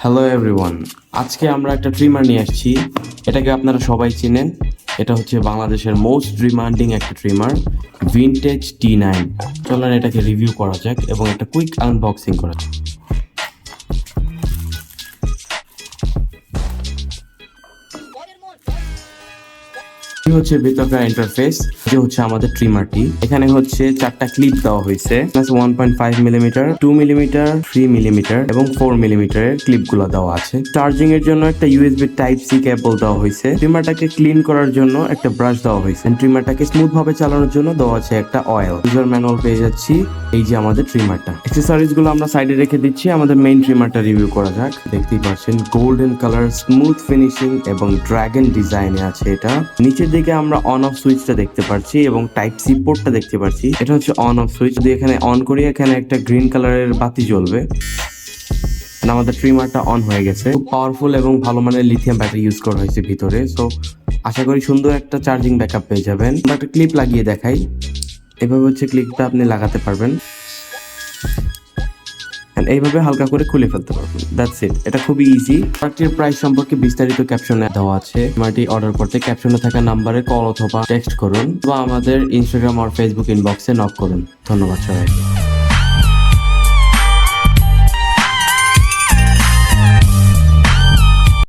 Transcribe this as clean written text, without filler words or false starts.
Hello everyone, আজকে আমরা একটা ট্রিমার নিয়ে আসছি। এটাকে আপনারা সবাই চেনেন। এটা হচ্ছে বাংলাদেশের মোস্ট ডিমান্ডিং একটা ট্রিমার, ভিনটেজ T9। চলেন এটাকে রিভিউ করা যাক এবং একটা কুইক আনবক্সিং করা যাক। হচ্ছে ভিতরকার ইন্টারফেস, যে হচ্ছে আমাদের ট্রিমারটি। এখানে হচ্ছে 4টা ক্লিপ দেওয়া হয়েছে, 1.5 মিলিমিটার, 2 মিলিমিটার, 3 মিলিমিটার এবং 4 মিলিমিটারের ক্লিপগুলো দেওয়া আছে। চার্জিং এর জন্য একটা ইউএসবি টাইপ সি কেবল দেওয়া হয়েছে। ট্রিমারটাকে ক্লিন করার জন্য একটা ব্রাশ দেওয়া হয়েছে। ট্রিমারটাকে স্মুথ ভাবে চালানোর জন্য দেওয়া আছে একটা অয়েল। ইউজার ম্যানুয়াল পেয়ে যাচ্ছি। এই যে আমাদের ট্রিমারটা, অ্যাক্সেসরিজ গুলো আমরা সাইডে রেখে দিচ্ছি। আমাদের মেইন ট্রিমারটা রিভিউ করা যাক। দেখতেই পাচ্ছেন গোল্ডেন কালার, স্মুথ ফিনিশিং এবং ড্রাগন ডিজাইনে আছে এটা। নিচের দিকে আমরা অন অফ সুইচটা দেখতে পাচ্ছি এবং টাইপ সি পোর্টটা দেখতে পাচ্ছি। এটা হচ্ছে অন অফ সুইচ। যদি এখানে অন করি, এখানে একটা গ্রিন কালারের বাতি জ্বলবে। আমাদের ট্রিমারটা অন হয়ে গেছে। খুব পাওয়ারফুল এবং ভালো মানের লিথিয়াম ব্যাটারি ইউজ করা হয়েছে ভিতরে। সো আশা করি সুন্দর একটা চার্জিং ব্যাকআপ পেয়ে যাবেন। আমরা একটা ক্লিপ লাগিয়ে দেখাই। এভাবে হচ্ছে ক্লিপটা আপনি লাগাতে পারবেন, এইভাবে হালকা করে খুলে ফেলতে পারবেন। That's it. এটা খুবই ইজি। প্রোডাক্টের প্রাইস সম্পর্কে বিস্তারিত ক্যাপশনে দেওয়া আছে। ট্রিমারটি অর্ডার করতে ক্যাপশনে থাকা নাম্বারে কল অথবা টেক্সট করুন বা আমাদের ইনস্টাগ্রাম আর ফেসবুক ইনবক্সে নক করুন। ধন্যবাদ সবাইকে।